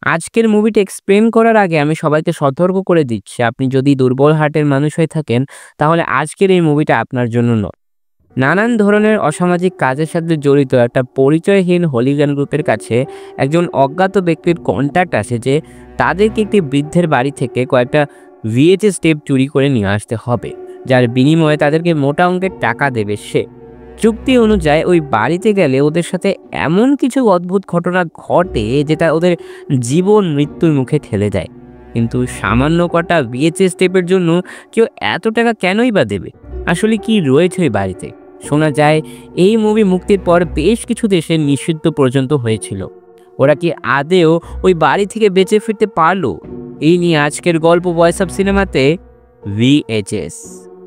আজকের মুভিটা এক্সপ্লেন করার আগে আমি সবাইকে সতর্ক করে দিচ্ছি, আপনি যদি দুর্বল হার্টের মানুষ হয়ে থাকেন, তাহলে আজকের এই মুভিটা আপনার জন্য নয়। নানান ধরনের অসামাজিক কাজের সাথে জড়িত একটা পরিচয়হীন হলিগান গ্রুপের কাছে একজন অজ্ঞাত ব্যক্তির কন্ট্যাক্ট আসে যে তাদেরকে একটি বৃদ্ধের বাড়ি থেকে কয়েকটা ভিএচএস টেপ চুরি করে নিয়ে আসতে হবে, যার বিনিময়ে তাদেরকে মোটা অঙ্কের টাকা দেবে সে। চুক্তি অনুযায়ী ওই বাড়িতে গেলে ওদের সাথে এমন কিছু অদ্ভুত ঘটনা ঘটে যেটা ওদের জীবন মৃত্যুর মুখে ঠেলে দেয়। কিন্তু সামান্য কটা ভিএচএস টেপের জন্য কেউ এত টাকা কেনই বা দেবে? আসলে কি রয়েছে ওই বাড়িতে? শোনা যায় এই মুভি মুক্তির পর বেশ কিছু দেশে নিষিদ্ধ পর্যন্ত হয়েছিল। ওরা কি আদেও ওই বাড়ি থেকে বেঁচে ফিরতে পারলো? এই নিয়ে আজকের গল্প ভয়েস অফ সিনেমাতে ভিএচএস।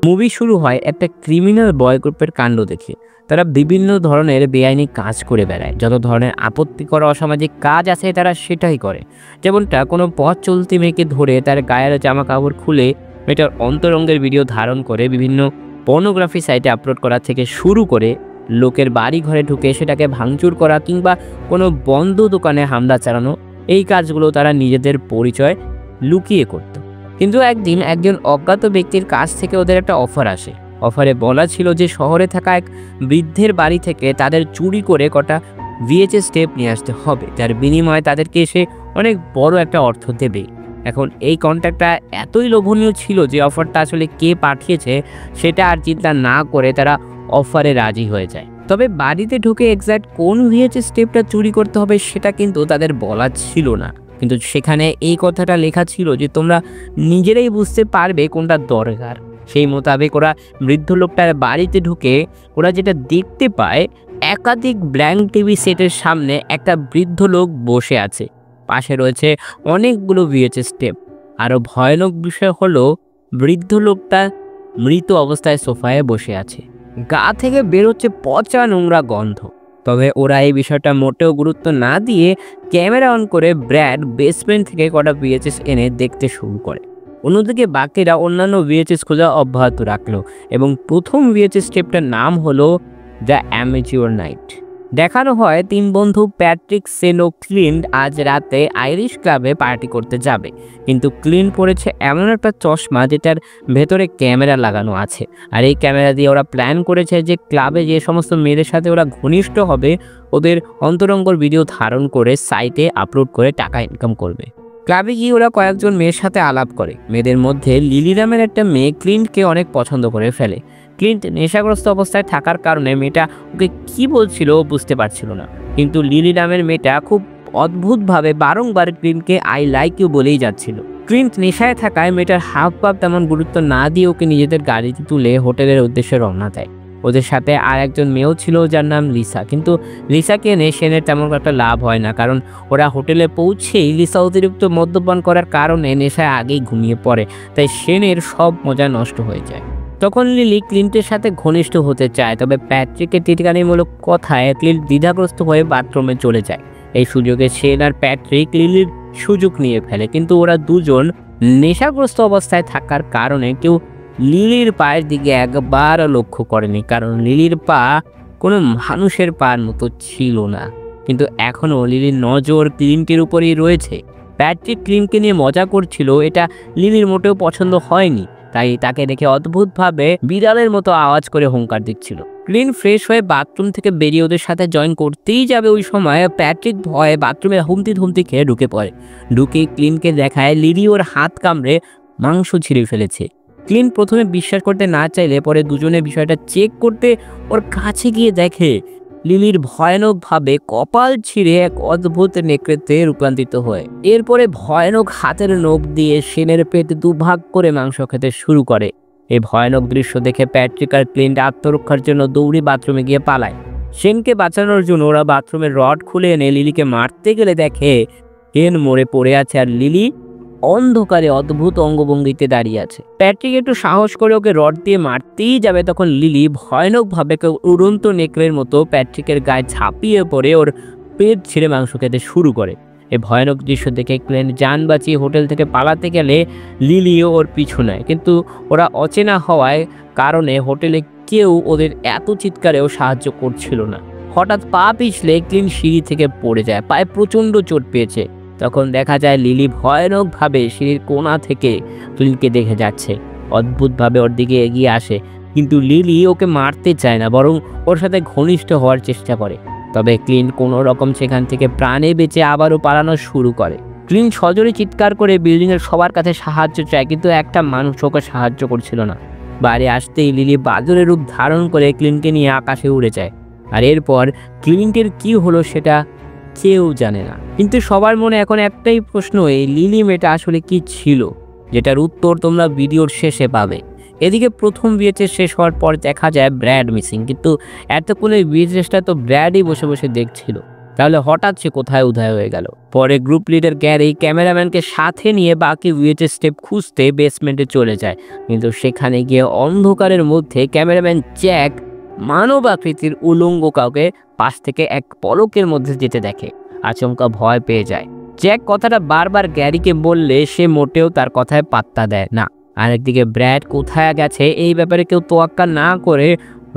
মুভি শুরু হয় একটা ক্রিমিনাল বয় গ্রুপের কাণ্ড দেখে। তারা বিভিন্ন ধরনের বেআইনি কাজ করে বেড়ায়, যত ধরনের আপত্তিকর অসামাজিক কাজ আছে তারা সেটাই করে। যেমনটা কোনো পথ চলতি মেয়েকে ধরে তার গায়ের জামা কাপড় খুলে মেয়েটার অন্তরঙ্গের ভিডিও ধারণ করে বিভিন্ন পর্নোগ্রাফি সাইটে আপলোড করা থেকে শুরু করে লোকের বাড়ি ঘরে ঢুকে সেটাকে ভাঙচুর করা কিংবা কোনো বন্ধ দোকানে হামলা চালানো, এই কাজগুলো তারা নিজেদের পরিচয় লুকিয়ে করত। কিন্তু একদিন একজন অজ্ঞাত ব্যক্তির কাছ থেকে ওদের একটা অফার আসে। অফারে বলা ছিল যে শহরে থাকা এক বৃদ্ধের বাড়ি থেকে তাদের চুরি করে কটা ভিএচএস টেপ নিয়ে আসতে হবে, যার বিনিময়ে তাদেরকে এসে অনেক বড় একটা অর্থ দেবে। এখন এই কন্ট্যাক্টটা এতই লোভনীয় ছিল যে অফারটা আসলে কে পাঠিয়েছে সেটা আর চিন্তা না করে তারা অফারে রাজি হয়ে যায়। তবে বাড়িতে ঢুকে এক্স্যাক্ট কোন ভিএচএস টেপটা চুরি করতে হবে সেটা কিন্তু তাদের বলা ছিল না। কিন্তু সেখানে এই কথাটা লেখা ছিল যে তোমরা নিজেরাই বুঝতে পারবে কোনটা দরকার। সেই মোতাবেক ওরা বৃদ্ধ লোকটার বাড়িতে ঢুকে ওরা যেটা দেখতে পায়, একাধিক ব্ল্যাঙ্ক টিভি সেটের সামনে একটা বৃদ্ধ লোক বসে আছে। পাশে রয়েছে অনেকগুলো ভিএচএস টেপ। আরও ভয়ানক বিষয় হলো বৃদ্ধ লোকটা মৃত অবস্থায় সোফায় বসে আছে, গা থেকে বেরোচ্ছে পচা নোংরা গন্ধ। তবে ওরা এই বিষয়টা মোটেও গুরুত্ব না দিয়ে ক্যামেরা অন করে ব্র্যাড বেসমেন্ট থেকে কটা ভিএচএস এনে দেখতে শুরু করে। অন্যদিকে বাকিরা অন্যান্য ভিএচএস খোঁজা অব্যাহত রাখলো এবং প্রথম ভিএচএস টেপটার নাম হলো দ্য অ্যামেচিওর নাইট। দেখানো হয় তিন বন্ধু প্যাট্রিক, সেন ও ক্লিন্ট আজ রাতে আইরিশ ক্লাবে পার্টি করতে যাবে। কিন্তু ক্লিন্ট পরেছে এমন একটা চশমা যেটার ভেতরে ক্যামেরা লাগানো আছে, আর এই ক্যামেরা দিয়ে ওরা প্ল্যান করেছে যে ক্লাবে যে সমস্ত মেয়েদের সাথে ওরা ঘনিষ্ঠ হবে ওদের অন্তরঙ্গর ভিডিও ধারণ করে সাইটে আপলোড করে টাকা ইনকাম করবে। ক্লাবে গিয়ে ওরা কয়েকজন মেয়ের সাথে আলাপ করে। মেয়েদের মধ্যে লিলি নামের একটা মেয়ে ক্লিন্টকে অনেক পছন্দ করে ফেলে। ক্লিন্ট নেশাগ্রস্ত অবস্থায় থাকার কারণে মেয়েটা ওকে কি বলছিল বুঝতে পারছিল না, কিন্তু লিলি নামের মেয়েটা খুব অদ্ভুতভাবে বারংবার ক্লিন্টকে আই লাইক ইউ বলেই যাচ্ছিল। ক্লিন্ট নেশায় থাকায় মেয়েটার হাব ভাব তেমন গুরুত্ব না দিয়ে ওকে নিজেদের গাড়িতে তুলে হোটেলের উদ্দেশ্যে রওনা দেয়। ওদের সাথে আর একজন মেয়েও ছিল যার নাম লিসা, কিন্তু লিসাকে এনে সেনের তেমন একটা লাভ হয় না, কারণ ওরা হোটেলে পৌঁছেই লিসা অতিরিক্ত মদ্যপান করার কারণে নেশায় আগেই ঘুমিয়ে পড়ে, তাই সেনের সব মজা নষ্ট হয়ে যায়। তখন লিলি ক্লিন্টের সাথে ঘনিষ্ঠ হতে চায়, তবে প্যাট্রিকের টিটকানিমূলক কথায় ক্লিন্ট দ্বিধাগ্রস্ত হয়ে বাথরুমে চলে যায়। এই সুযোগে সেন আর প্যাট্রিক লিলির সুযোগ নিয়ে ফেলে, কিন্তু ওরা দুজন নেশাগ্রস্ত অবস্থায় থাকার কারণে কেউ লিলির পায়ের দিকে একবারও লক্ষ্য করেনি, কারণ লিলির পা কোনো মানুষের পার মতো ছিল না। কিন্তু এখনও লিলির নজর ক্লিন্টের উপরেই রয়েছে। প্যাট্রিক ক্লিন্টকে নিয়ে মজা করছিল, এটা লিলির মোটেও পছন্দ হয়নি, তাই তাকে দেখে অদ্ভুতভাবে বিড়ালের মতো আওয়াজ করে হুঙ্কার দিচ্ছিল। ক্লিন্ট ফ্রেশ হয়ে বাথরুম থেকে বেরিয়ে ওদের সাথে জয়েন করতেই যাবে, ওই সময় প্যাট্রিক ভয়ে বাথরুমে হুমতি খেয়ে ঢুকে পড়ে। ঢুকে ক্লিন্টকে দেখায় লিলি ওর হাত কামড়ে মাংস ছিঁড়ে ফেলেছে। ক্লিন্ট প্রথমে বিশ্বাস করতে না চাইলে পরে দুজনে বিষয়টা চেক করতে ওর কাছে গিয়ে দেখে লিলির ভয়ানকভাবে কপাল ছিঁড়ে এক অদ্ভুত নেকড়েতে রূপান্তরিত হয়। এরপরে ভয়ানক হাতের নখ দিয়ে সেনের পেট দুভাগ করে মাংস খেতে শুরু করে। এই ভয়ানক দৃশ্য দেখে প্যাট্রিক আর ক্লিন্ট আত্মরক্ষার জন্য দৌড়ে বাথরুমে গিয়ে পালায়। সেনকে বাঁচানোর জন্য ওরা বাথরুমের রড খুলে এনে লিলিকে মারতে গেলে দেখে সেন মরে পড়ে আছে আর লিলি অন্ধকারে অদ্ভুত অঙ্গভঙ্গিতে দাঁড়িয়ে আছে। প্যাট্রিক একটু সাহস করে ওকে রড দিয়ে মারতেই যাবে, তখন লিলি ভয়ানকভাবে উড়ন্ত নেকড়ের মতো প্যাট্রিকের গায়ে ঝাঁপিয়ে পড়ে ওর পেট ছিঁড়ে মাংস খেতে শুরু করে। এই ভয়ানক দৃশ্য দেখে ক্লিন্ট যান বাঁচিয়ে হোটেল থেকে পালাতে গেলে লিলিও ওর পিছু নেয়, কিন্তু ওরা অচেনা হওয়ায় কারণে হোটেলে কেউ ওদের এত চিৎকারেও সাহায্য করছিল না। হঠাৎ পা পিছলে ক্লিন্ট সিঁড়ি থেকে পড়ে যায়, পায়ে প্রচণ্ড চোট পেয়েছে। তখন দেখা যায় লিলি ভয়ানকভাবে সিঁড়ির কোণা থেকে ক্লিনকে দেখে যাচ্ছে। অদ্ভুতভাবে ওর দিকে এগিয়ে আসে, কিন্তু লিলি ওকে মারতে চায় না, বরং ওর সাথে ঘনিষ্ঠ হওয়ার চেষ্টা করে। তবে ক্লিন কোনো রকম সেখান থেকে প্রাণে বেঁচে আবারও পালানো শুরু করে। ক্লিন সজোরে চিৎকার করে বিল্ডিংয়ের সবার কাছে সাহায্য চায়, কিন্তু একটা মানুষ ওকে সাহায্য করছিল না। বাইরে আসতেই লিলি বাদুড়ের রূপ ধারণ করে ক্লিনকে নিয়ে আকাশে উড়ে যায়। আর এরপর ক্লিনটের কি হলো সেটা কেউ জানে না, কিন্তু সবার মনে এখন একটাই প্রশ্ন, এই লিলি মেয়েটা আসলে কি ছিল, যেটার উত্তর তোমরা ভিডিওর শেষে পাবে। এদিকে প্রথম VHS শেষ হওয়ার পর দেখা যায় ব্র্যাড মিসিং, কিন্তু এতক্ষণে VHSটা তো ব্র্যাডই বসে বসে দেখছিল, তাহলে হঠাৎ সে কোথায় উধাও হয়ে গেল। পরে গ্রুপ লিডার গ্যারি ক্যামেরাম্যানকে সাথে নিয়ে বাকি VHS স্টেপ খুঁজতে বেসমেন্টে চলে যায়, কিন্তু সেখানে গিয়ে অন্ধকারের মধ্যে ক্যামেরাম্যান জ্যাক মানব আকৃতির উলঙ্গ কাউকে পাশ থেকে এক পলকের মধ্যে যেতে দেখে। আচমকা ভয় পেয়ে যায়। জ্যাক কথাটা বারবার গ্যারিকে বললে সে মোটেও তার কথায় পাত্তা দেয় না। আরেকদিকে ব্র্যাড কোথায় গেছে এই ব্যাপারে কেউ তোয়াক্কা না করে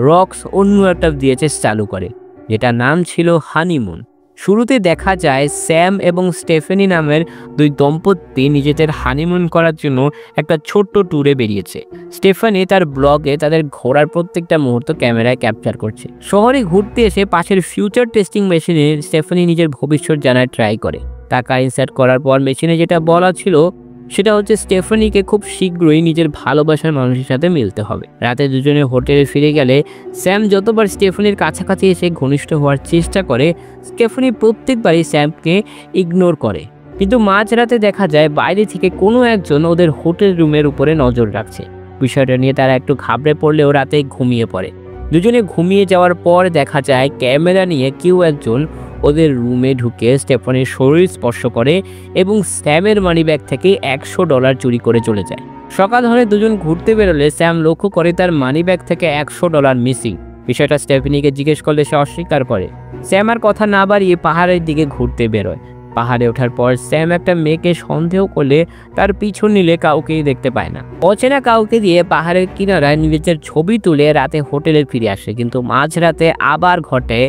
রক্স অন্য একটা VHS চালু করে, যেটা নাম ছিল হানিমুন। শুরুতে দেখা যায় স্যাম এবং স্টেফেনি নামের দুই দম্পতি নিজেদের হানিমুন করার জন্য একটা ছোট্ট ট্যুরে বেরিয়েছে। স্টেফানি তার ব্লগে তাদের ঘোরার প্রত্যেকটা মুহূর্ত ক্যামেরায় ক্যাপচার করছে। শহরে ঘুরতে এসে পাশের ফিউচার টেস্টিং মেশিনে স্টেফানি নিজের ভবিষ্যৎ জানার ট্রাই করে। টাকা ইনসার্ট করার পর মেশিনে যেটা বলা ছিল সেটা হচ্ছে স্টেফানিকে খুব শীঘ্রই নিজের ভালোবাসার মানুষের সাথে মিলতে হবে। রাতে দুজনে হোটেলে ফিরে গেলে স্যাম যতবার স্টেফানির কাছাকাছি এসে ঘনিষ্ঠ হওয়ার চেষ্টা করে, স্টেফানি প্রত্যেকবারই স্যামকে ইগনোর করে। কিন্তু মাঝরাতে দেখা যায় বাইরে থেকে কোনো একজন ওদের হোটেল রুমের উপরে নজর রাখছে। বিষয়টা নিয়ে তারা একটু ঘাবড়ে পড়লেও রাতে ঘুমিয়ে পড়ে। দুজনে ঘুমিয়ে যাওয়ার পর দেখা যায় ক্যামেরা নিয়ে কেউ একজন ওদের রুমে ঢুকে স্টেফানির শরীর স্পর্শ করে এবং স্যামের মানিব্যাগ থেকে $100 চুরি করে চলে যায়। সকাল হলে দুজন ঘুরতে বেরোলে স্যাম লক্ষ্য করে তার মানিব্যাগ থেকে $100 মিসিং। বিষয়টা স্টেফানিকে জিজ্ঞেস করলে সে অস্বীকার করে। স্যাম আর কথা না বাড়িয়ে পাহাড়ের দিকে ঘুরতে বেরোয়। পাহাড়ে ওঠার পর স্যাম একটা মেয়েকে সন্দেহ করলে তার পিছন নিলে কাউকেই দেখতে পায় না। অচেনা কাউকে দিয়ে পাহাড়ের কিনারায় নিজের ছবি তুলে রাতে হোটেলে ফিরে আসে, কিন্তু মাঝরাতে আবার ঘটে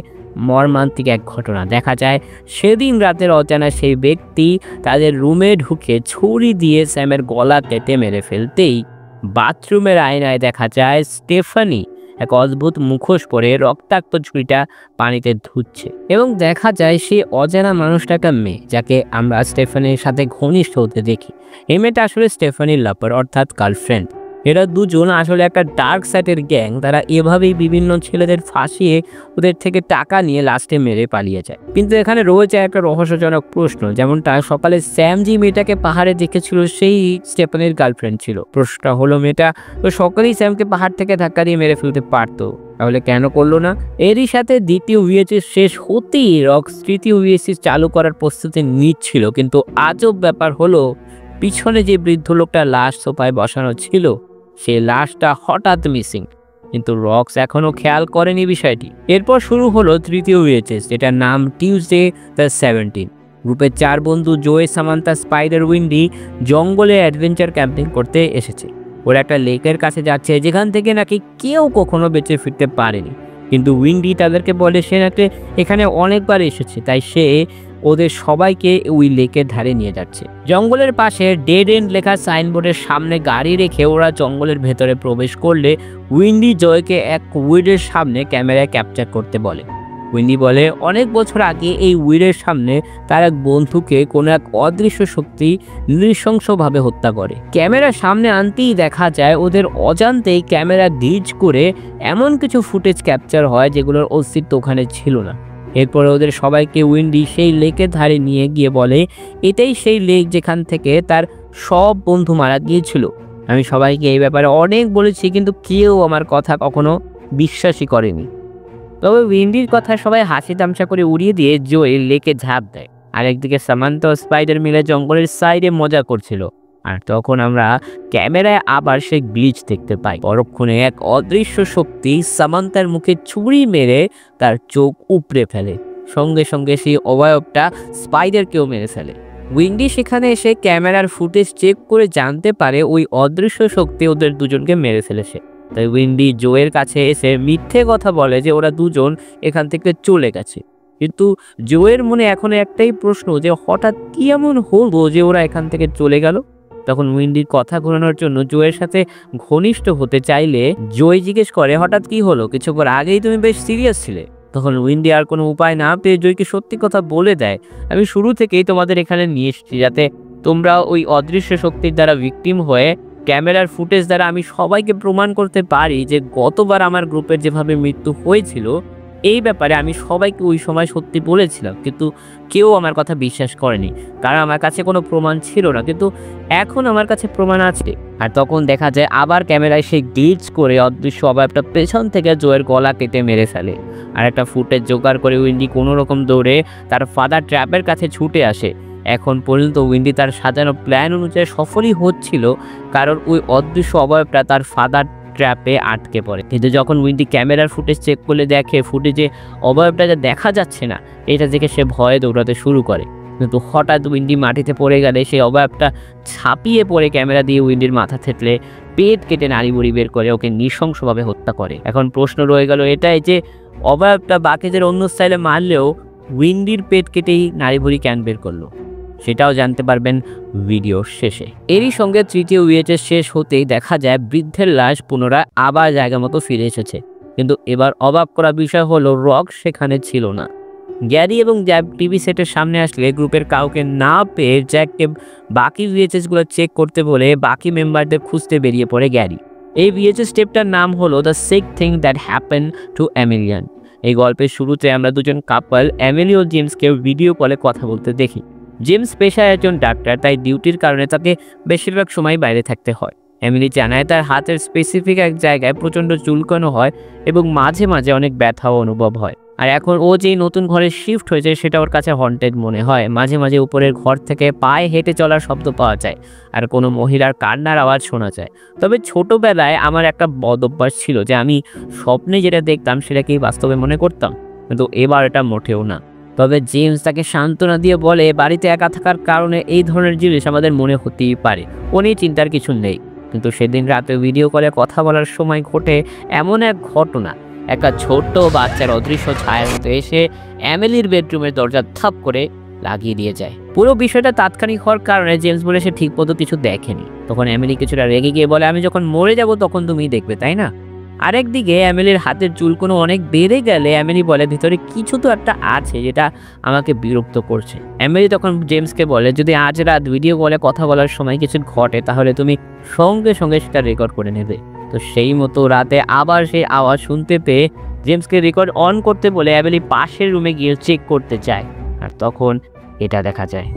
মর্মান্তিক এক ঘটনা। দেখা যায় সেদিন রাতের অজানা সেই ব্যক্তি তাদের রুমে ঢুকে ছুরি দিয়ে স্যামের গলা কেটে মেরে ফেলতেই বাথরুমের আয়নায় দেখা যায় স্টেফানি এক অদ্ভুত মুখোশ পরে রক্তাক্ত ছুরিটা পানিতে ধুচ্ছে, এবং দেখা যায় সেই অজানা মানুষটা একটা মেয়ে যাকে আমরা স্টেফানির সাথে ঘনিষ্ঠ হতে দেখি। এই মেয়েটা আসলে স্টেফানির লাভার অর্থাৎ গার্লফ্রেন্ড। এরা দুজন আসলে একটা ডার্ক সাইডের গ্যাং। তারা এভাবেই বিভিন্ন ছেলেদের ফাঁসিয়ে ওদের থেকে টাকা নিয়ে লাস্টে মেরে পালিয়ে যায়। কিন্তু এখানে রয়েছে একটা রহস্যজনক প্রশ্ন, যেমনটা সকালে স্যাম যে মেয়েটাকে পাহাড়ে দেখেছিল সেই স্টেফানির গার্লফ্রেন্ড ছিল। প্রশ্নটা হলো মেয়েটা তো সকালেই স্যামকে পাহাড় থেকে ধাক্কা দিয়ে মেরে ফেলতে পারতো, তাহলে কেন করলো না? এরই সাথে দ্বিতীয় VHS শেষ হতেই রক্স তৃতীয় VHS চালু করার প্রস্তুতি নিচ্ছিল, কিন্তু আজব ব্যাপার হলো পিছনে যে বৃদ্ধ লোকটা লাশ সোফায় বসানো ছিল সেই লাশটা হঠাৎ মিসিং, কিন্তু রক্স এখনো খেয়াল করেনি বিষয়টি। এরপর শুরু হলো তৃতীয় VHS, যেটার নাম টিউসডে দ্য 17। গ্রুপের 4 বন্ধু জোয়ে, সামান্থা, স্পাইডার, উইন্ডি জঙ্গলে অ্যাডভেঞ্চার ক্যাম্পিং করতে এসেছে। ওরা একটা লেকের কাছে যাচ্ছে যেখান থেকে নাকি কেউ কখনো বেঁচে ফিরতে পারেনি, কিন্তু উইন্ডি তাদেরকে বলে সে নাকি এখানে অনেকবার এসেছে, তাই সে ওদের সবাইকে ওই লেকের ধারে নিয়ে যাচ্ছে। জঙ্গলের পাশে ডেড এন্ড লেখা সাইনবোর্ডের সামনে গাড়ি রেখে ওরা জঙ্গলের ভেতরে প্রবেশ করলে উইন্ডি জয়কে এক উইডের সামনে ক্যামেরায় ক্যাপচার করতে বলে। উইন্ডি বলে অনেক বছর আগে এই উইডের সামনে তার এক বন্ধুকে কোনো এক অদৃশ্য শক্তি নৃশংসভাবে হত্যা করে। ক্যামেরার সামনে আনতেই দেখা যায় ওদের অজান্তেই ক্যামেরা গ্লিচ করে এমন কিছু ফুটেজ ক্যাপচার হয় যেগুলোর অস্তিত্ব ওখানে ছিল না। এরপরে ওদের সবাইকে উইন্ডি সেই লেকের ধারে নিয়ে গিয়ে বলে এটাই সেই লেক যেখান থেকে তার সব বন্ধু মারা গিয়েছিল। আমি সবাইকে এই ব্যাপারে অনেক বলেছি, কিন্তু কেউ আমার কথা কখনো বিশ্বাসই করেনি। তবে উইন্ডির কথা সবাই হাসি তামসা করে উড়িয়ে দিয়ে জোয়ে লেকে ঝাঁপ দেয়। আরেকদিকে সামান্থা ও স্পাইডার মিলে জঙ্গলের সাইডে মজা করছিল, আর তখন আমরা ক্যামেরায় আবার সেই গ্লিচ দেখতে পাই। পরক্ষণে এক অদৃশ্য শক্তি সামান্থার মুখে ছুরি মেরে তার চোখ উপড়ে ফেলে, সঙ্গে সঙ্গে সেই অবয়বটা স্পাইডারকেও মেরে ফেলে। উইন্ডি সেখানে এসে ক্যামেরার ফুটেজ চেক করে জানতে পারে ওই অদৃশ্য শক্তি ওদের দুজনকে মেরে ফেলেছে। তাই উইন্ডি জোয়ের কাছে এসে মিথ্যে কথা বলে যে ওরা দুজন এখান থেকে চলে গেছে। কিন্তু জোয়ের মনে এখন একটাই প্রশ্ন যে হঠাৎ কি এমন হলো যে ওরা এখান থেকে চলে গেল। তখন উইন্ডির কথা ঘোরানোর জন্য জোয়ের সাথে ঘনিষ্ঠ হতে চাইলে জয় জিজ্ঞেস করে, হঠাৎ কি হলো, কিছুক্ষণ আগেই তুমি বেশ সিরিয়াস ছিলে। তখন উইন্ডি আর কোনো উপায় না পেয়ে জয়কে সত্যি কথা বলে দেয়, আমি শুরু থেকেই তোমাদের এখানে নিয়ে এসেছি যাতে তোমরা ওই অদৃশ্য শক্তির দ্বারা ভিকটিম হয়ে ক্যামেরার ফুটেজ দ্বারা আমি সবাইকে প্রমাণ করতে পারি যে গতবার আমার গ্রুপের যেভাবে মৃত্যু হয়েছিল এই ব্যাপারে আমি সবাইকে ওই সময় সত্যি বলেছিলাম, কিন্তু কেউ আমার কথা বিশ্বাস করেনি কারণ আমার কাছে কোনো প্রমাণ ছিল না, কিন্তু এখন আমার কাছে প্রমাণ আছে। আর তখন দেখা যায় আবার ক্যামেরায় সে গ্লিচ করে অদৃশ্য অবয়বটা পেছন থেকে জয়ের গলা কেটে মেরে ফেলে। আর একটা ফুটেজ জোগাড় করে উইন্ডি কোনো রকম দৌড়ে তার ফাদার ট্র্যাপের কাছে ছুটে আসে। এখন পর্যন্ত উইন্ডি তার সাজানো প্ল্যান অনুযায়ী সফলই হচ্ছিল কারণ ওই অদৃশ্য অবয়বটা তার ফাদার ট্র্যাপে আটকে পড়ে। কিন্তু যখন উইন্ডি ক্যামেরার ফুটেজ চেক করলে দেখে ফুটেজে অবয়বটা যা দেখা যাচ্ছে না, এটা দেখে সে ভয়ে দৌড়াতে শুরু করে। কিন্তু হঠাৎ উইন্ডি মাটিতে পড়ে গেলে সেই অবয়বটা ছাপিয়ে পড়ে ক্যামেরা দিয়ে উইন্ডির মাথা থেতলে পেট কেটে নাড়িভুড়ি বের করে ওকে নৃশংসভাবে হত্যা করে। এখন প্রশ্ন রয়ে গেল এটাই যে অবয়বটা বাকিদের অন্য স্টাইলে মারলেও উইন্ডির পেট কেটেই নাড়িভুড়ি ক্যান বের করলো, সেটাও জানতে পারবেন ভিডিওর শেষে। এরই সঙ্গে তৃতীয় VHS শেষ হতেই দেখা যায় বৃদ্ধের লাশ পুনরায় আবার জায়গা মতো ফিরে এসেছে। কিন্তু এবার অবাক করা বিষয় হলো রক সেখানে ছিল না। গ্যারি এবং জ্যাব টিভি সেটের সামনে আসলে গ্রুপের কাউকে না পেয়ে জ্যাককে বাকি VHSগুলো চেক করতে বলে বাকি মেম্বারদের খুঁজতে বেরিয়ে পড়ে গ্যারি। এই VHS টেপটার নাম হলো the sick thing that happen to Emilian. এই গল্পের শুরুতে আমরা দুজন কাপল এমিলি ও জেমসকে ভিডিও কলে কথা বলতে দেখি। জেমস পেশায় একজন ডাক্তার, তাই ডিউটির কারণে তাকে বেশিরভাগ সময় বাইরে থাকতে হয়। এমিলি জানায় তার হাতের স্পেসিফিক এক জায়গায় প্রচণ্ড চুলকানো হয় এবং মাঝে মাঝে অনেক ব্যথাও অনুভব হয়। আর এখন ও যেই নতুন ঘরে শিফট হয়েছে সেটা ওর কাছে হন্টেড মনে হয়। মাঝে মাঝে উপরের ঘর থেকে পায়ে হেঁটে চলার শব্দ পাওয়া যায় আর কোনো মহিলার কান্নার আওয়াজ শোনা যায়। তবে ছোটবেলায় আমার একটা বদ অভ্যাস ছিল যে আমি স্বপ্নে যেটা দেখতাম সেটাকেই বাস্তবে মনে করতাম, কিন্তু এবার এটা মোটেও না। তবে জেমস তাকে সান্ত্বনা দিয়ে বলে বাড়িতে একা থাকার কারণে এই ধরনের জিনিস আমাদের মনে হতেই পারে, ও নিয়ে চিন্তার কিছু নেই। কিন্তু সেদিন রাতে ভিডিও কলে কথা বলার সময় ঘটে এমন এক ঘটনা, একটা ছোট্ট বাচ্চার অদৃশ্য ছায়ার মতো এসে এমিলির বেডরুমের দরজা থাপ করে লাগিয়ে দিয়ে যায়। পুরো বিষয়টা তাৎক্ষণিক হওয়ার কারণে জেমস বলে সে ঠিক মতো কিছু দেখেনি। তখন এমিলি কিছুটা রেগে গিয়ে বলে, আমি যখন মরে যাব তখন তুমি দেখবে, তাই না? আরেকদিকে এমিলির হাতের চুলকোনো অনেক বেড়ে গেলে এমিলি বলে ভিতরে কিছু তো একটা আছে যেটা আমাকে বিরক্ত করছে। এমিলি তখন জেমসকে বলে যদি আজ রাত ভিডিও কলে কথা বলার সময় কিছু ঘটে তাহলে তুমি সঙ্গে সঙ্গে সেটা রেকর্ড করে নেবে। তো সেই মতো রাতে আবার সেই আওয়াজ শুনতে পেয়ে জেমসকে রেকর্ড অন করতে বলে এমিলি পাশের রুমে গিয়ে চেক করতে চায়, আর তখন এটা দেখা যায়।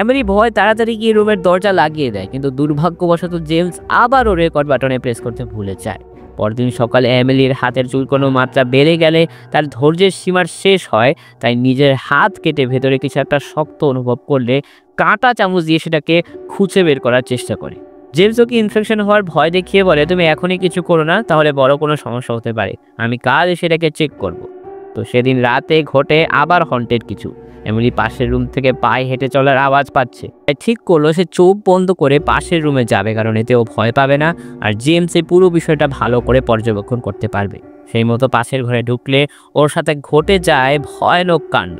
এমিলি ভয় তাড়াতাড়ি গিয়ে রুমের দরজা লাগিয়ে দেয়, কিন্তু দুর্ভাগ্যবশত জেমস আবারও রেকর্ড বাটনে প্রেস করতে ভুলে যায়। পরদিন সকালে এমিলির হাতের চুলকোনো মাত্রা বেড়ে গেলে তার ধৈর্যের সীমার শেষ হয়, তাই নিজের হাত কেটে ভেতরে কিছু একটা শক্ত অনুভব করলে কাঁটা চামচ দিয়ে সেটাকে খুঁজে বের করার চেষ্টা করে। জেমস ওকে ইনফেকশন হওয়ার ভয় দেখিয়ে বলে তুমি এখনই কিছু করো না, তাহলে বড় কোনো সমস্যা হতে পারে, আমি কাল সেটাকে চেক করব। তো সেদিন রাতে ঘটে আবার হন্টেড কিছু। এমিলি পাশের রুম থেকে পায়ে হেঁটে চলার আওয়াজ পাচ্ছে, তাই ঠিক করলো সে চোখ বন্ধ করে পাশের রুমে যাবে, কারণ এতে ও ভয় পাবে না আর জেমস এই পুরো বিষয়টা ভালো করে পর্যবেক্ষণ করতে পারবে। সেই মতো পাশের ঘরে ঢুকলে ওর সাথে ঘটে যায় ভয়ানক কাণ্ড।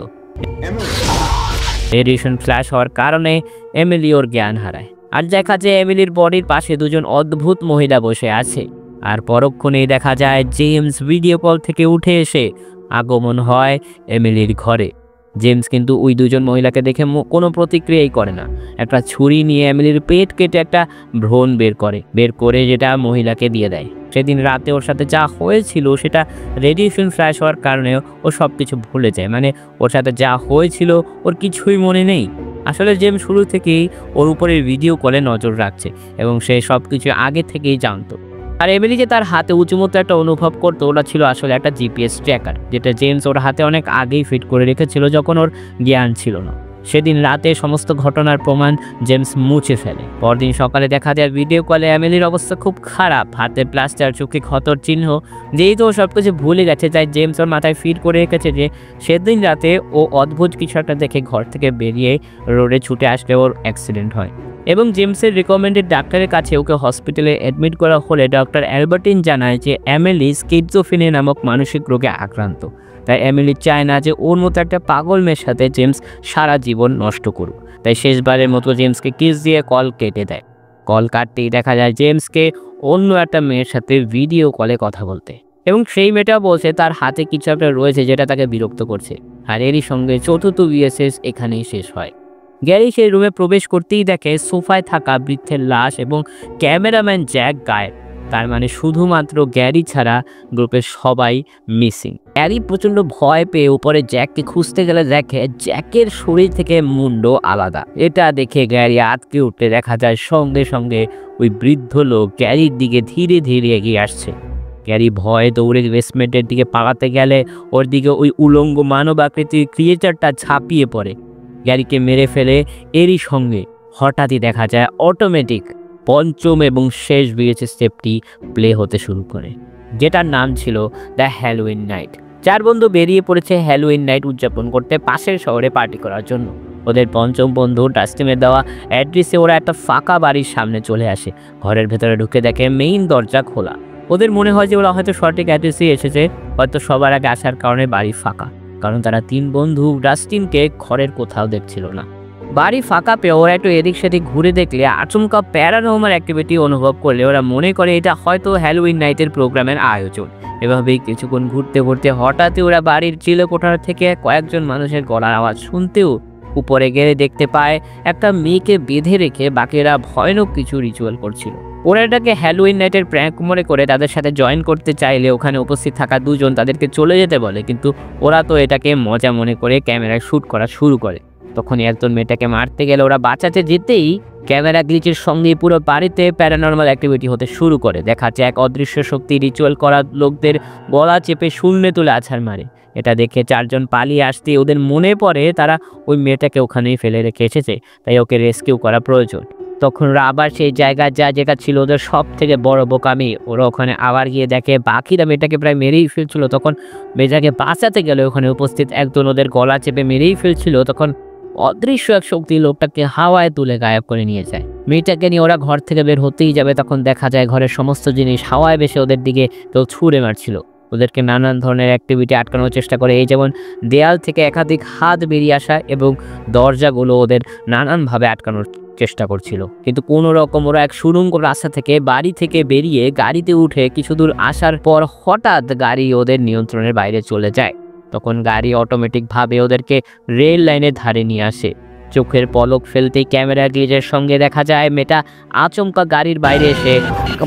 রেডিয়েশন ফ্ল্যাশ হওয়ার কারণে এমিলি ওর জ্ঞান হারায়, আর দেখা যায় এমিলির বডির পাশে দুজন অদ্ভুত মহিলা বসে আছে। আর পরক্ষণেই দেখা যায় জেমস ভিডিও কল থেকে উঠে এসে আগমন হয় এমিলির ঘরে। জেমস কিন্তু ওই দুজন মহিলাকে দেখে কোনো প্রতিক্রিয়াই করে না। একটা ছুরি নিয়ে এমিলির পেট কেটে একটা ভ্রণ বের করে যেটা মহিলাকে দিয়ে দেয়। সেদিন রাতে ওর সাথে যা হয়েছিল সেটা রেডিয়েশন ফ্ল্যাশ হওয়ার কারণে ও সব কিছু ভুলে যায়, মানে ওর সাথে যা হয়েছিল ওর কিছুই মনে নেই। আসলে জেমস শুরু থেকেই ওর উপরের ভিডিও কলে নজর রাখছে এবং সে সব কিছু আগে থেকেই জানতো। আর এমিলি যে তার হাতে উঁচুমতো একটা অনুভব করতো, ওটা ছিল আসলে একটা জিপিএস ট্র্যাকার, যেটা জেমস ওর হাতে অনেক আগেই ফিট করে রেখেছিল যখন ওর জ্ঞান ছিল না। সেদিন রাতে সমস্ত ঘটনার প্রমাণ জেমস মুছে ফেলে। পরদিন সকালে দেখা যায় ভিডিও কলে এমিলির অবস্থা খুব খারাপ, হাতে প্লাস্টার, চোখে ক্ষতর চিহ্ন। যেহেতু ও সব কিছু ভুলে গেছে তাই জেমস ওর মাথায় ফিট করে রেখেছে যে সেদিন রাতে ও অদ্ভুত কিছু একটা দেখে ঘর থেকে বেরিয়ে রোডে ছুটে আসলে ওর অ্যাক্সিডেন্ট হয়। এবং জেমসের রিকমেন্ডেড ডাক্তারের কাছে ওকে হসপিটালে অ্যাডমিট করা হলে ডক্টর অ্যালবার্টিন জানায় যে এমিলি স্কিজোফ্রেনিয়া নামক মানসিক রোগে আক্রান্ত। তাই এমিলি চায় না যে ওর মতো একটা পাগল মেয়ের সাথে জেমস সারা জীবন নষ্ট করুক। তাই শেষবারের মতো জেমসকে কিস দিয়ে কল কেটে দেয়। কল কাটতেই দেখা যায় জেমসকে অন্য একটা মেয়ের সাথে ভিডিও কলে কথা বলতে, এবং সেই মেয়েটা বলছে তার হাতে কিছু একটা রয়েছে যেটা তাকে বিরক্ত করছে। আর এরই সঙ্গে চতুর্থ ভিএসএস এখানেই শেষ হয়। গ্যারি সেই রুমে প্রবেশ করতেই দেখে সোফায় থাকা বৃদ্ধের লাশ এবং ক্যামেরাম্যান জ্যাক গায়েব। তার মানে শুধুমাত্র গ্যারি ছাড়া গ্রুপের সবাই মিসিং। গ্যারি প্রচণ্ড ভয় পেয়ে উপরে জ্যাককে খুঁজতে গেলে দেখে জ্যাকের শরীর থেকে মুন্ড আলাদা। এটা দেখে গ্যারি আটকে উঠতে দেখা যায় সঙ্গে সঙ্গে ওই বৃদ্ধ লোক গ্যারির দিকে ধীরে ধীরে এগিয়ে আসছে। গ্যারি ভয়ে দৌড়ে বেসমেন্টের দিকে পালাতে গেলে ওর দিকে ওই উলঙ্গ মানব আকৃতির ক্রিয়েচারটা ঝাঁপিয়ে পড়ে, গ্যারিকে মেরে ফেলে। এরই সঙ্গে হঠাৎই দেখা যায় অটোমেটিক পঞ্চম এবং শেষ ভিএসএস স্টেপটি প্লে হতে শুরু করে, যেটার নাম ছিল দ্য হ্যালোউইন নাইট। 4 বন্ধু বেরিয়ে পড়েছে হ্যালোউইন নাইট উদযাপন করতে পাশের শহরে পার্টি করার জন্য। ওদের পঞ্চম বন্ধু ডাস্টিনের দেওয়া অ্যাড্রেসে ওরা একটা ফাঁকা বাড়ির সামনে চলে আসে। ঘরের ভেতরে ঢুকে দেখে মেইন দরজা খোলা। ওদের মনে হয় যে ওরা হয়তো সঠিক অ্যাড্রেসেই এসেছে, হয়তো সবার আগে আসার কারণে বাড়ি ফাঁকা, কারণ তারা 3 বন্ধু ডাস্টিনকে ঘরের কোথাও দেখছিল না। বাড়ি ফাঁকা পেয়ে ওরা একটু এদিক সেদিক ঘুরে দেখলে আচমকা প্যারানর্মাল অ্যাক্টিভিটি অনুভব করলে ওরা মনে করে এটা হয়তো হ্যালোউইন নাইটের প্রোগ্রামের আয়োজন। এভাবেই কিছুক্ষণ ঘুরতে ঘুরতে হঠাৎই ওরা বাড়ির চিলেকোঠার থেকে কয়েকজন মানুষের গলার আওয়াজ শুনতেও উপরে গেলে দেখতে পায় একটা মেয়েকে বেঁধে রেখে বাকিরা ভয়ানক কিছু রিচুয়াল করছিল। ওরা এটাকে হ্যালোউইন নাইটের প্র্যাঙ্ক মনে করে তাদের সাথে জয়েন করতে চাইলে ওখানে উপস্থিত থাকা 2 জন তাদেরকে চলে যেতে বলে, কিন্তু ওরা তো এটাকে মজা মনে করে ক্যামেরায় শ্যুট করা শুরু করে। তখন একজন মেয়েটাকে মারতে গেলে ওরা বাঁচাতে যেতেই ক্যামেরা গ্লিচের সঙ্গে পুরো বাড়িতে প্যারানর্মাল অ্যাক্টিভিটি হতে শুরু করে। দেখাচ্ছে এক অদৃশ্য শক্তি রিচুয়াল করা লোকদের গলা চেপে শূন্যে তুলে আছাড় মারে। এটা দেখে 4 জন পালিয়ে আসতে ওদের মনে পড়ে তারা ওই মেয়েটাকে ওখানেই ফেলে রেখে এসেছে, তাই ওকে রেস্কিউ করা প্রয়োজন। তখন ওরা আবার সেই জায়গায় যেটা ছিল ওদের সব থেকে বড় বোকামি, ওরা ওখানে আবার গিয়ে দেখে বাকিরা মেয়েটাকে প্রায় মেরেই ফেলছিল। তখন মেয়েটাকে বাঁচাতে গেলে ওখানে উপস্থিত একজন ওদের গলা চেপে মেরেই ফেলছিল। তখন অদৃশ্য এক শক্তি লোকটাকে হাওয়ায় তুলে গায়েব করে নিয়ে যায়। মেয়েটাকে নিয়ে ওরা ঘর থেকে বের হতেই যাবে, তখন দেখা যায় ঘরের সমস্ত জিনিস হাওয়ায় ভেসে ওদের দিকে কেউ ছুঁড়ে মারছিল। ওদেরকে নানান ধরনের অ্যাক্টিভিটি আটকানোর চেষ্টা করে, এই যেমন দেয়াল থেকে একাধিক হাত বেরিয়ে আসা এবং দরজাগুলো ওদের নানানভাবে আটকানোর চেষ্টা করছিল। কিন্তু কোনো রকম ওরা এক সুড়ঙ্গ রাস্তা থেকে বাড়ি থেকে বেরিয়ে গাড়িতে উঠে কিছু দূর আসার পর হঠাৎ গাড়ি ওদের নিয়ন্ত্রণের বাইরে চলে যায়। তখন গাড়ি অটোমেটিকভাবে ওদেরকে রেল লাইনের ধারে নিয়ে আসে। চোখের পলক ফেলতেই ক্যামেরা গ্লিচের সঙ্গে দেখা যায় মেয়েটা আচমকা গাড়ির বাইরে এসে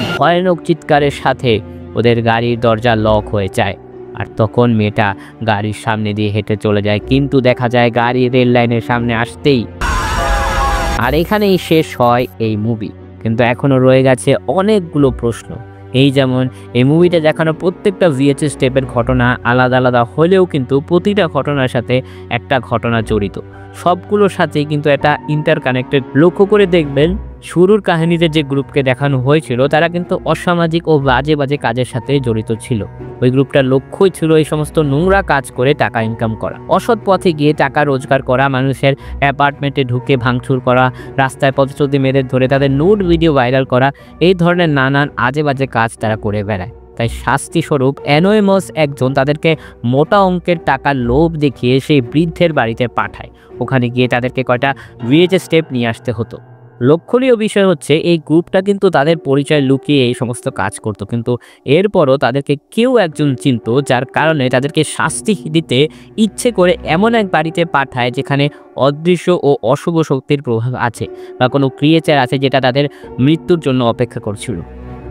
ভয়ানক চিৎকারের সাথে ওদের গাড়ির দরজা লক হয়ে যায়। আর তখন মেয়েটা গাড়ির সামনে দিয়ে হেঁটে চলে যায়, কিন্তু দেখা যায় গাড়ি রেল লাইনের সামনে আসতেই। আর এখানেই শেষ হয় এই মুভি, কিন্তু এখনও রয়ে গেছে অনেকগুলো প্রশ্ন। এই যেমন এই মুভিতে দেখানো প্রত্যেকটা ভিএচএস স্টেপের ঘটনা আলাদা আলাদা হলেও কিন্তু প্রতিটা ঘটনার সাথে একটা ঘটনা জড়িত, সবগুলোর সাথেই কিন্তু এটা ইন্টারকানেক্টেড। লক্ষ্য করে দেখবেন শুরুর কাহিনীতে যে গ্রুপকে দেখানো হয়েছিল তারা কিন্তু অসামাজিক ও বাজে বাজে কাজের সাথে জড়িত ছিল। ওই গ্রুপটার লক্ষ্যই ছিল এই সমস্ত নোংরা কাজ করে টাকা ইনকাম করা, অসৎ পথে গিয়ে টাকা রোজগার করা, মানুষের অ্যাপার্টমেন্টে ঢুকে ভাঙচুর করা, রাস্তায় পথচলতি মেয়েদের ধরে তাদের নুড ভিডিও ভাইরাল করা, এই ধরনের নানান আজে বাজে কাজ তারা করে বেড়ায়। তাই শাস্তিস্বরূপ অ্যানোনিমাস একজন তাদেরকে মোটা অঙ্কের টাকার লোভ দেখিয়ে সেই বৃদ্ধের বাড়িতে পাঠায়। ওখানে গিয়ে তাদেরকে কয়টা ভিএচএস স্টেপ নিয়ে আসতে হতো। লক্ষণীয় বিষয় হচ্ছে এই গ্রুপটা কিন্তু তাদের পরিচয় লুকিয়ে এই সমস্ত কাজ করত, কিন্তু এরপরও তাদেরকে কেউ একজন চিনত, যার কারণে তাদেরকে শাস্তি দিতে ইচ্ছে করে এমন এক বাড়িতে পাঠায় যেখানে অদৃশ্য ও অশুভ শক্তির প্রভাব আছে বা কোনো ক্রিয়েচার আছে যেটা তাদের মৃত্যুর জন্য অপেক্ষা করছিল।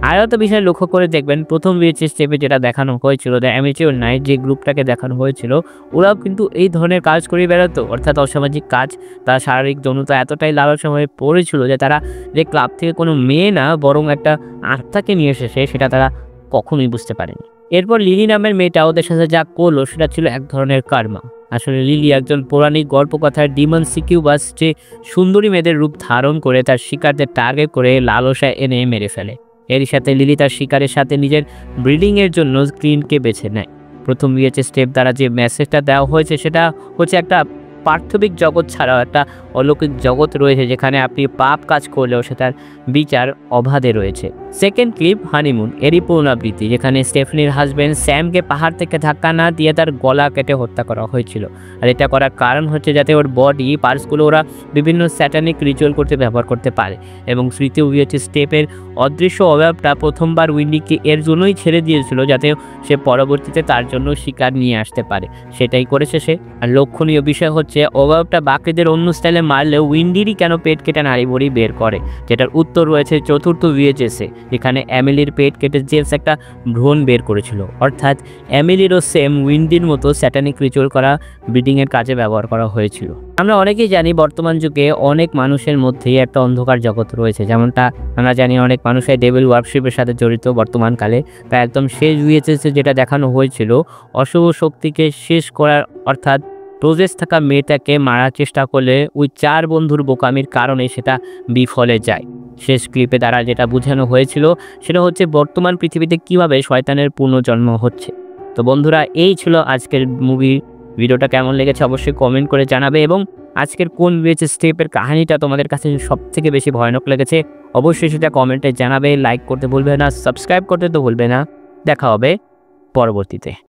আর একটা বিষয় লক্ষ্য করে দেখবেন প্রথম ভিএচএস স্টেপে যেটা দেখানো হয়েছিল দ্য অ্যামেচিওর নাইট, যে গ্রুপটাকে দেখানো হয়েছিল ওরাও কিন্তু এই ধরনের কাজ করে বেড়াতো, অর্থাৎ অসামাজিক কাজ। তারা শারীরিক যৌনতা এতটাই লালসা হয়ে পড়েছিল যে তারা যে ক্লাব থেকে কোনো মেয়ে না বরং একটা আত্মাকে নিয়ে এসেছে সেটা তারা কখনোই বুঝতে পারেনি। এরপর লিলি নামের মেয়েটা ওদের সাথে যা করলো সেটা ছিল এক ধরনের কার্মা। আসলে লিলি একজন পৌরাণিক গল্পকথার ডিমন সিকিউবাস, যে সুন্দরী মেয়েদের রূপ ধারণ করে তার শিকারদের টার্গেট করে লালসায় এনে মেরে ফেলে। এর সাথে লিলি তার শিকারের সাথে নিজের ব্রিডিংয়ের জন্য স্ক্রিনকে বেছে নেয়। প্রথম ভিএচএস স্টেপ দ্বারা যে মেসেজটা দেওয়া হয়েছে সেটা হচ্ছে একটা পার্থিবিক জগৎ ছাড়াও একটা অলৌকিক জগৎ রয়েছে, যেখানে আপনি পাপ কাজ করলেও সেটার বিচার অবাধে রয়েছে। সেকেন্ড ক্লিপ হানিমুন, এরই পুনরাবৃত্তি, যেখানে স্টেফানির হাজব্যান্ড স্যামকে পাহাড় থেকে ধাক্কা না দিয়ে তার গলা কেটে হত্যা করা হয়েছিল। আর এটা করার কারণ হচ্ছে যাতে ওর বডি পার্টসগুলো ওরা বিভিন্ন স্যাটানিক রিচুয়াল করতে ব্যবহার করতে পারে। এবং তৃতীয় হচ্ছে স্টেপের অদৃশ্য অভাবটা প্রথমবার উইন্ডিকে এর জন্যই ছেড়ে দিয়েছিল, যাতে সে পরবর্তীতে তার জন্য শিকার নিয়ে আসতে পারে। সেটাই করেছে সে। আর লক্ষণীয় বিষয় হচ্ছে অভাবটা বাকিদের অন্য স্টাইলে মারলেও উইন্ডিরই কেন পেট কেটে নাড়ি ভড়ি বের করে, যেটার উত্তর রয়েছে চতুর্থ ভিএচএসে, যেখানে এমিলির পেট কেটে জেমস একটা ভ্রূণ বের করেছিল। অর্থাৎ এমিলিরও সেম উইন্ডির মতো স্যাটানিক রিচুয়াল করা ব্রিডিংয়ের কাজে ব্যবহার করা হয়েছিল। আমরা অনেকেই জানি বর্তমান যুগে অনেক মানুষের মধ্যেই একটা অন্ধকার জগৎ রয়েছে, যেমনটা আমরা জানি অনেক মানুষই ডেভিল ওয়ার্কশিপের সাথে জড়িত বর্তমানকালে। তাই একদম শেষ ভিএচএসে যেটা দেখানো হয়েছিল, অশুভ শক্তিকে শেষ করার অর্থাৎ প্রোজেস থাকা মেয়েটাকে মারার চেষ্টা করলে ওই 4 বন্ধুর বোকামির কারণে সেটা বিফলে যায়। শেষ ক্লিপে দ্বারা যেটা বোঝানো হয়েছিল সেটা হচ্ছে বর্তমান পৃথিবীতে কিভাবে শয়তানের পুনর্জন্ম হচ্ছে। তো বন্ধুরা, এই ছিল আজকের ভিডিওটা কেমন লেগেছে অবশ্যই কমেন্ট করে জানাবে, এবং আজকের কোন ভিএচএস স্টেপের কাহিনীটা তোমাদের কাছে সবথেকে বেশি ভয়ানক লেগেছে অবশ্যই সেটা কমেন্টে জানাবে। লাইক করতে ভুলবে না, সাবস্ক্রাইব করতে তো ভুলবে না। দেখা হবে পরবর্তীতে।